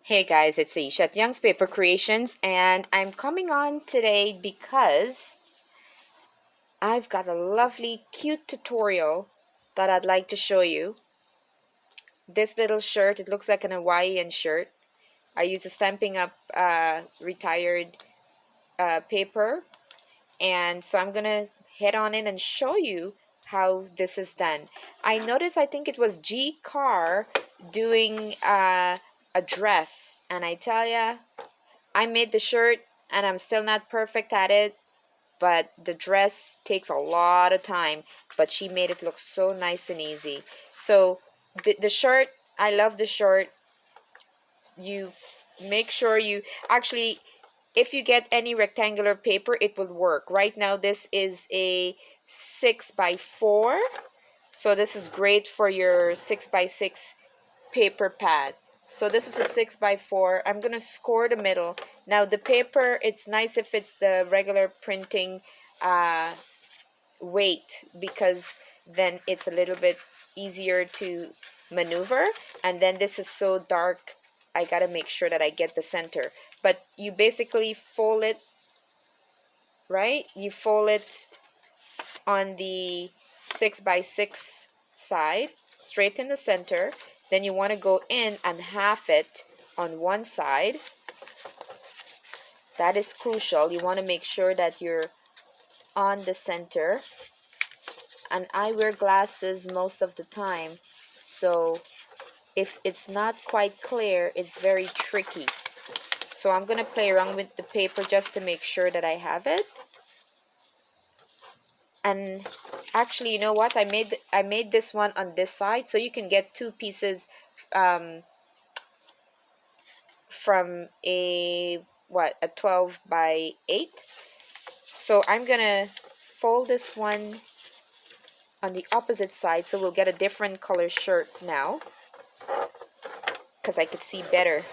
Hey guys, it's Ayesha at Youngspapercreations, and I'm coming on today because I've got a lovely, cute tutorial that I'd like to show you. This little shirt, it looks like an Hawaiian shirt. I use a Stampin' Up retired paper, and so I'm gonna head on in and show you how this is done. I noticed, I think it was G Car doing a dress, and I tell ya, I made the shirt and I'm still not perfect at it, but the dress takes a lot of time, but she made it look so nice and easy. So the shirt, I love the shirt. You make sure you actually, if you get any rectangular paper, it will work. Right now this is a 6x4, so this is great for your 6x6 paper pad. So this is a 6x4. I'm gonna score the middle. Now the paper, it's nice if it's the regular printing uh, weight, because then it's a little bit easier to maneuver. And then this is so dark, I gotta make sure that I get the center. But you basically fold it, right? You fold it on the 6x6 side, straight in the center. Then you want to go in and half it on one side. That is crucial. You want to make sure that you're on the center. And I wear glasses most of the time, so if it's not quite clear, it's very tricky. So I'm going to play around with the paper just to make sure that I have it. And actually, you know what, I made this one on this side, so you can get two pieces from a 12x8. So I'm gonna fold this one on the opposite side, so we'll get a different color shirt now, because I could see better.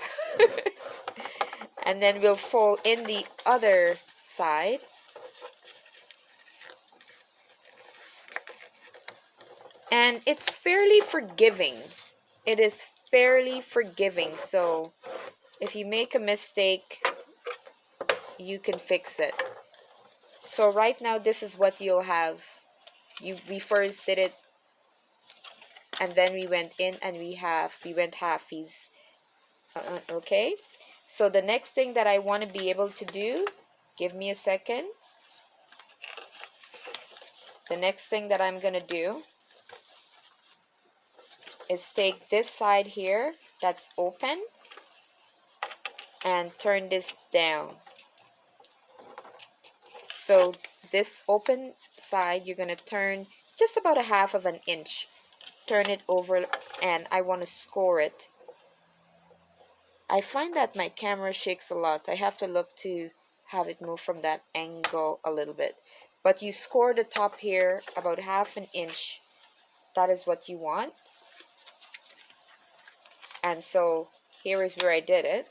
And then we'll fold in the other side. And it's fairly forgiving. It is fairly forgiving, so if you make a mistake, you can fix it. So right now this is what you'll have. We first did it, and then we went in and we went halfies. Okay, so the next thing that I want to be able to do, give me a second. The next thing that I'm gonna do is take this side here that's open and turn this down. So this open side, you're gonna turn just about a half of an inch. Turn it over, and I want to score it. I find that my camera shakes a lot. I have to look to have it move from that angle a little bit. But you score the top here about half an inch. That is what you want. And so here is where I did it,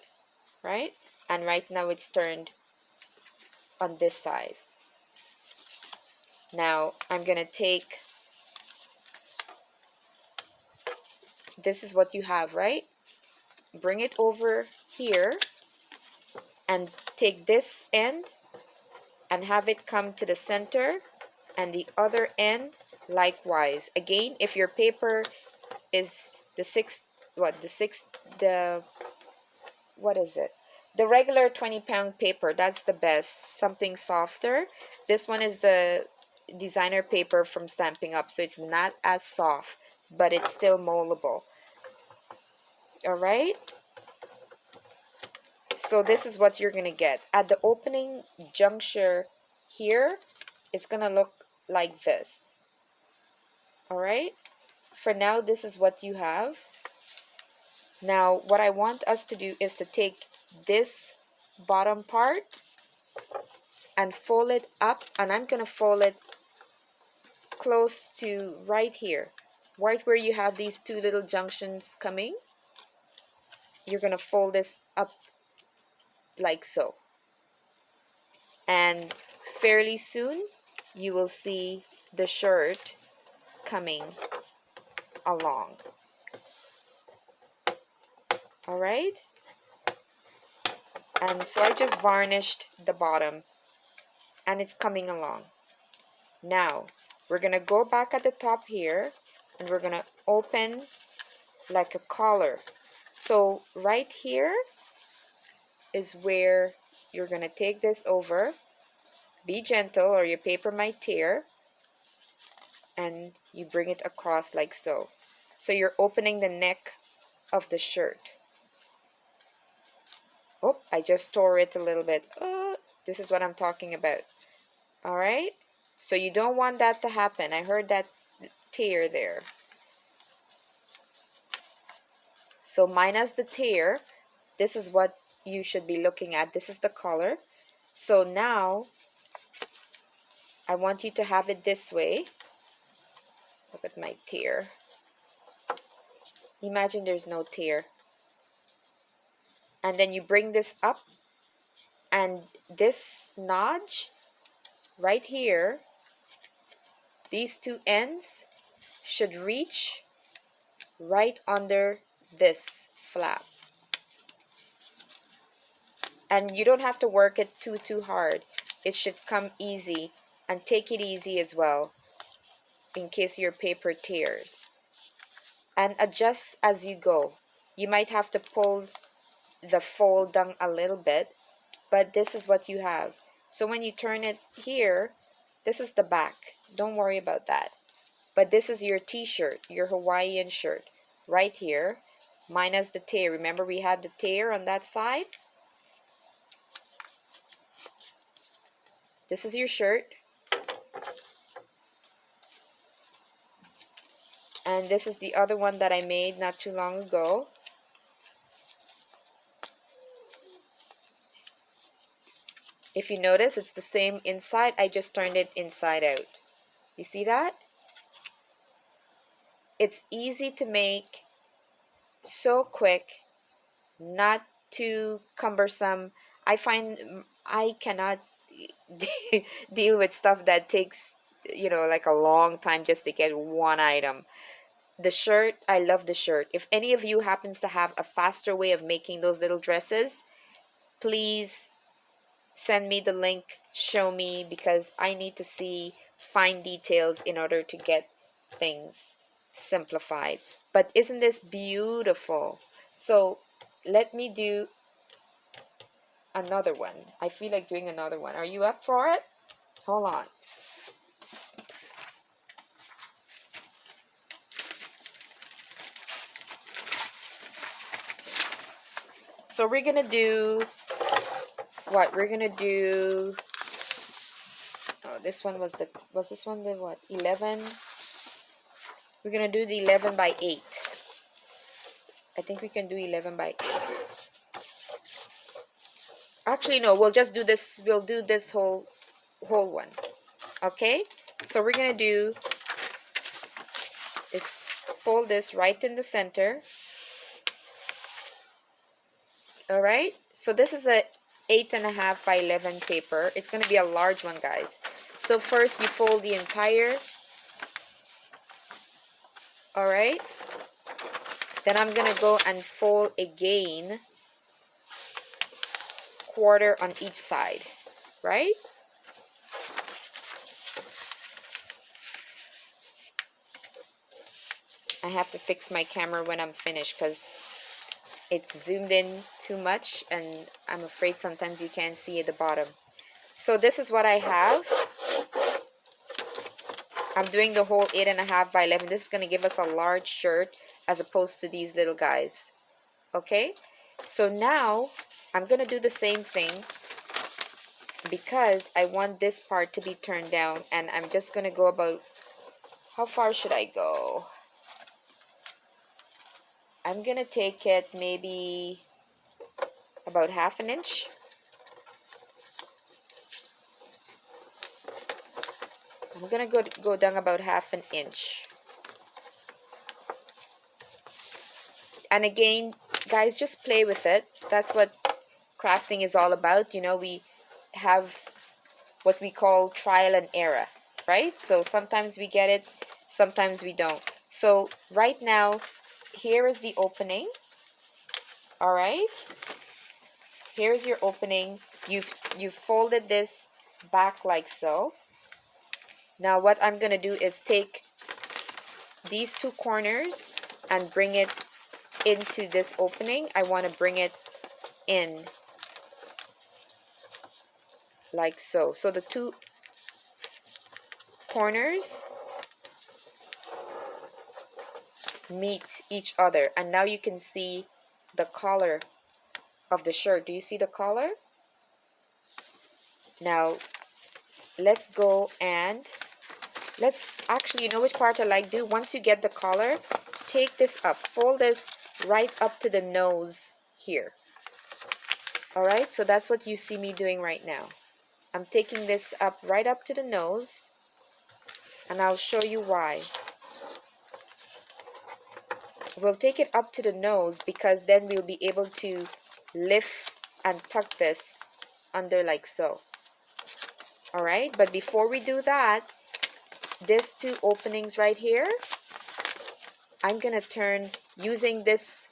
right? And right now it's turned on this side. Now I'm gonna take, this is what you have, right? Bring it over here and take this end and have it come to the center, and the other end likewise. Again, if your paper is the the regular 20-pound paper, that's the best. Something softer. This one is the designer paper from Stampin' Up, so it's not as soft, but it's still moldable. All right, so this is what you're gonna get at the opening juncture here. It's gonna look like this. All right, for now this is what you have. Now what I want us to do is to take this bottom part and fold it up, and I'm gonna fold it close to right here, right where you have these two little junctions coming. You're gonna fold this up like so, and fairly soon you will see the shirt coming along. All right, And so I just varnished the bottom and it's coming along. Now we're gonna go back at the top here and we're gonna open like a collar. So right here is where you're gonna take this over. Be gentle or your paper might tear, and you bring it across like so. So you're opening the neck of the shirt. Oh, I just tore it a little bit. This is what I'm talking about. All right, so you don't want that to happen. I heard that tear there. So minus the tear, this is what you should be looking at. This is the color. So now I want you to have it this way. Look at my tear. Imagine there's no tear. And then you bring this up, and this notch right here, these two ends should reach right under this flap. And you don't have to work it too hard. It should come easy, and take it easy as well in case your paper tears. And adjust as you go. You might have to pull the fold down a little bit, but this is what you have. So when you turn it here, this is the back. Don't worry about that. But this is your t-shirt, your Hawaiian shirt, right here, minus the tear. Remember we had the tear on that side? This is your shirt. And this is the other one that I made not too long ago. If you notice, it's the same inside. I just turned it inside out. You see that? It's easy to make, so quick, not too cumbersome. I find I cannot deal with stuff that takes, like a long time just to get one item. The shirt, I love the shirt. If any of you happens to have a faster way of making those little dresses, please send me the link, show me, because I need to see fine details in order to get things simplified. But isn't this beautiful? So let me do another one. I feel like doing another one. Are you up for it? Hold on. So we're gonna do what? We're gonna do, oh, this one was this one the what? 11? We're gonna do the 11 by 8. I think we can do 11 by 8. Actually, no, we'll just do this. We'll do this whole one. Okay? So we're gonna do is fold this right in the center. All right, so this is a 8.5 by 11 paper. It's going to be a large one, guys. So first you fold the entire. All right, then I'm going to go and fold again, quarter on each side, right? I have to fix my camera when I'm finished because it's zoomed in too much and I'm afraid sometimes you can't see at the bottom. So this is what I have. I'm doing the whole 8.5 by 11. This is going to give us a large shirt as opposed to these little guys. Okay, so now I'm going to do the same thing because I want this part to be turned down, and I'm just going to go about, how far should I go? I'm going to take it maybe about 1/2 inch. I'm going to go down about 1/2 inch. And again, guys, just play with it. That's what crafting is all about. You know, we have what we call trial and error, right? So sometimes we get it, sometimes we don't. So right now, here is the opening. All right. here's your opening. You've folded this back like so. Now what I'm gonna do is take these two corners and bring it into this opening. I want to bring it in like so. So the two corners meet each other, and now you can see the collar of the shirt. Do you see the collar? Now let's go and let's actually, you know which part I like do? Once you get the collar, take this up, fold this right up to the nose here. Alright, so that's what you see me doing right now. I'm taking this up right up to the nose, and I'll show you why. We'll take it up to the nose because then we'll be able to lift and tuck this under like so. Alright, but before we do that, these two openings right here, I'm gonna turn, using this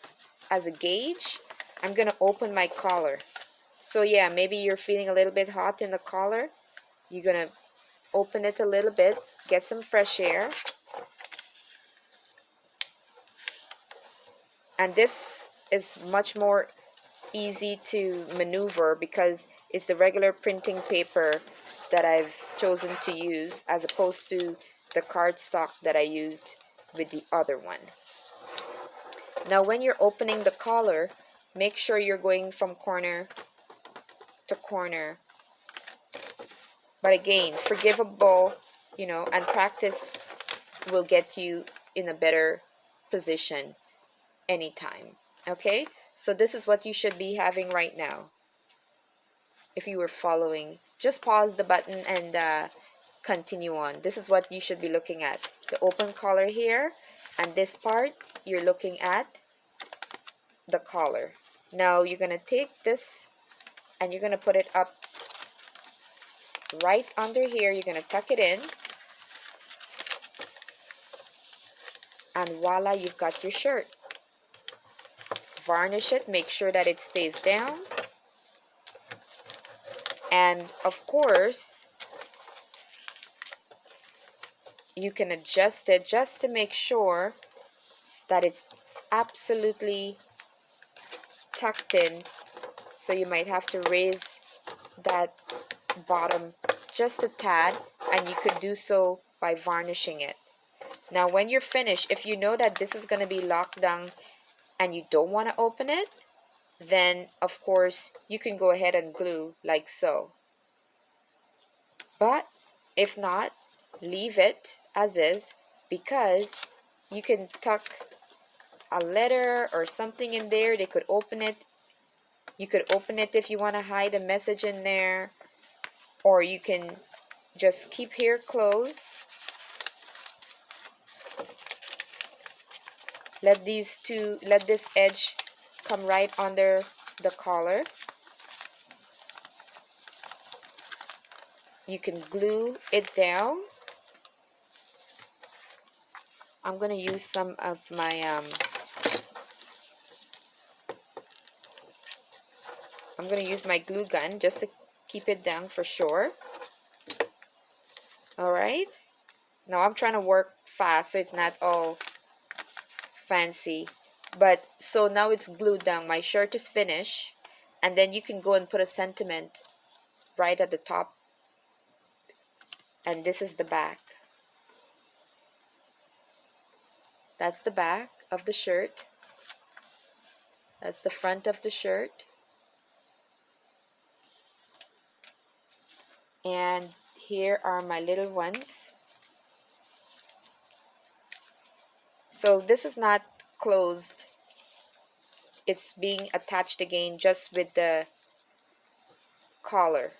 as a gauge, I'm gonna open my collar. So yeah, maybe you're feeling a little bit hot in the collar. You're gonna open it a little bit, get some fresh air. And this is much more easy to maneuver because it's the regular printing paper that I've chosen to use as opposed to the cardstock that I used with the other one. Now when you're opening the collar, make sure you're going from corner to corner. But again, forgivable, you know, and practice will get you in a better position anytime. Okay, so this is what you should be having right now. If you were following, just pause the button and continue on. This is what you should be looking at. The open collar here, and this part, you're looking at the collar. Now you're going to take this and you're going to put it up right under here. You're going to tuck it in. And voila, you've got your shirt. Varnish it, make sure that it stays down. And of course, you can adjust it just to make sure that it's absolutely tucked in. So you might have to raise that bottom just a tad, and you could do so by varnishing it. Now when you're finished, if you know that this is going to be locked down and you don't want to open it, then of course you can go ahead and glue like so. But if not, leave it as is, because you can tuck a letter or something in there. They could open it. You could open it if you want to hide a message in there, or you can just keep here closed. Let this edge come right under the collar. You can glue it down. I'm going to use some of my I'm going to use my glue gun just to keep it down for sure. Alright, now I'm trying to work fast so it's not all fancy. But so now it's glued down. My shirt is finished, and then you can go and put a sentiment right at the top. And this is the back. That's the back of the shirt. That's the front of the shirt. And here are my little ones. So this is not closed. It's being attached again just with the collar.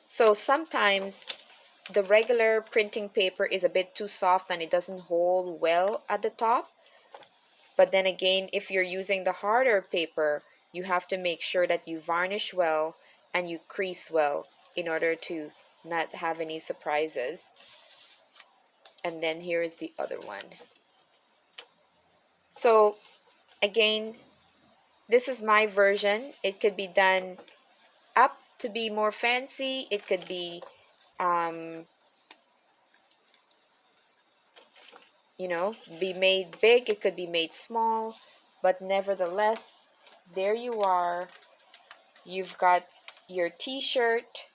So sometimes the regular printing paper is a bit too soft and it doesn't hold well at the top. But then again, if you're using the harder paper, you have to make sure that you varnish well and you crease well in order to not have any surprises. And then here is the other one. So again, this is my version. It could be done up to be more fancy. It could be, um, you know, be made big. It could be made small. But nevertheless, there you are. You've got your t-shirt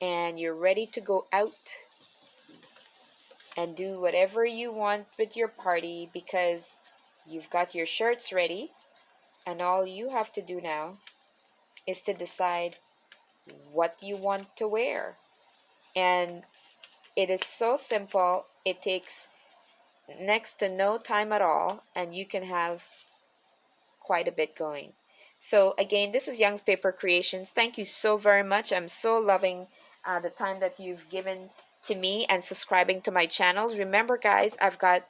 and you're ready to go out and do whatever you want with your party because you've got your shirts ready, and all you have to do now is to decide what you want to wear. And it is so simple. It takes next to no time at all, and you can have quite a bit going. So again, this is Young's Paper Creations. Thank you so very much. I'm so loving the time that you've given to me and subscribing to my channel. Remember guys, I've got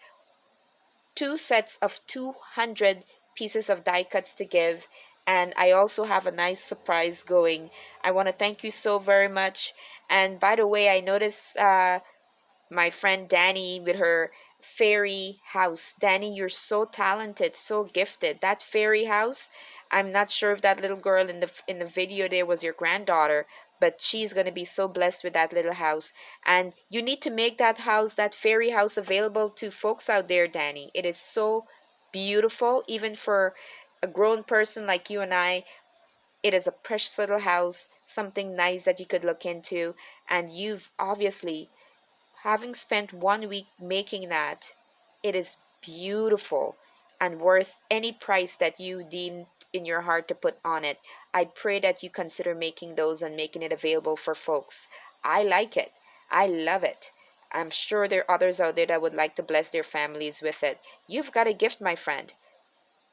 2 sets of 200 pieces of die cuts to give, and I also have a nice surprise going. I want to thank you so very much. And by the way, I noticed my friend Danny with her fairy house. Danny, you're so talented, so gifted. That fairy house, I'm not sure if that little girl in the video there was your granddaughter, but she's going to be so blessed with that little house. And you need to make that house, that fairy house, available to folks out there, Danny. It is so beautiful, even for a grown person like you and I. It is a precious little house, something nice that you could look into. And you've obviously, having spent 1 week making that, it is beautiful and worth any price that you deem in your heart to put on it. I pray that you consider making those and making it available for folks. I like it. I love it. I'm sure there are others out there that would like to bless their families with it. You've got a gift, my friend.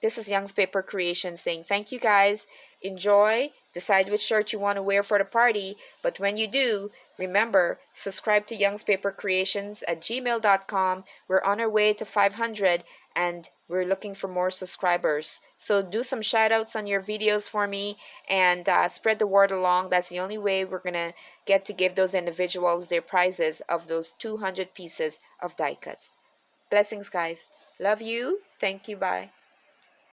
This is Young's Paper Creations saying thank you guys. Enjoy. Decide which shirt you want to wear for the party. But when you do, remember, subscribe to Young's Paper Creations at gmail.com. We're on our way to 500 and we're looking for more subscribers. So do some shout outs on your videos for me and spread the word along. That's the only way we're going to get to give those individuals their prizes of those 200 pieces of die cuts. Blessings, guys. Love you. Thank you. Bye.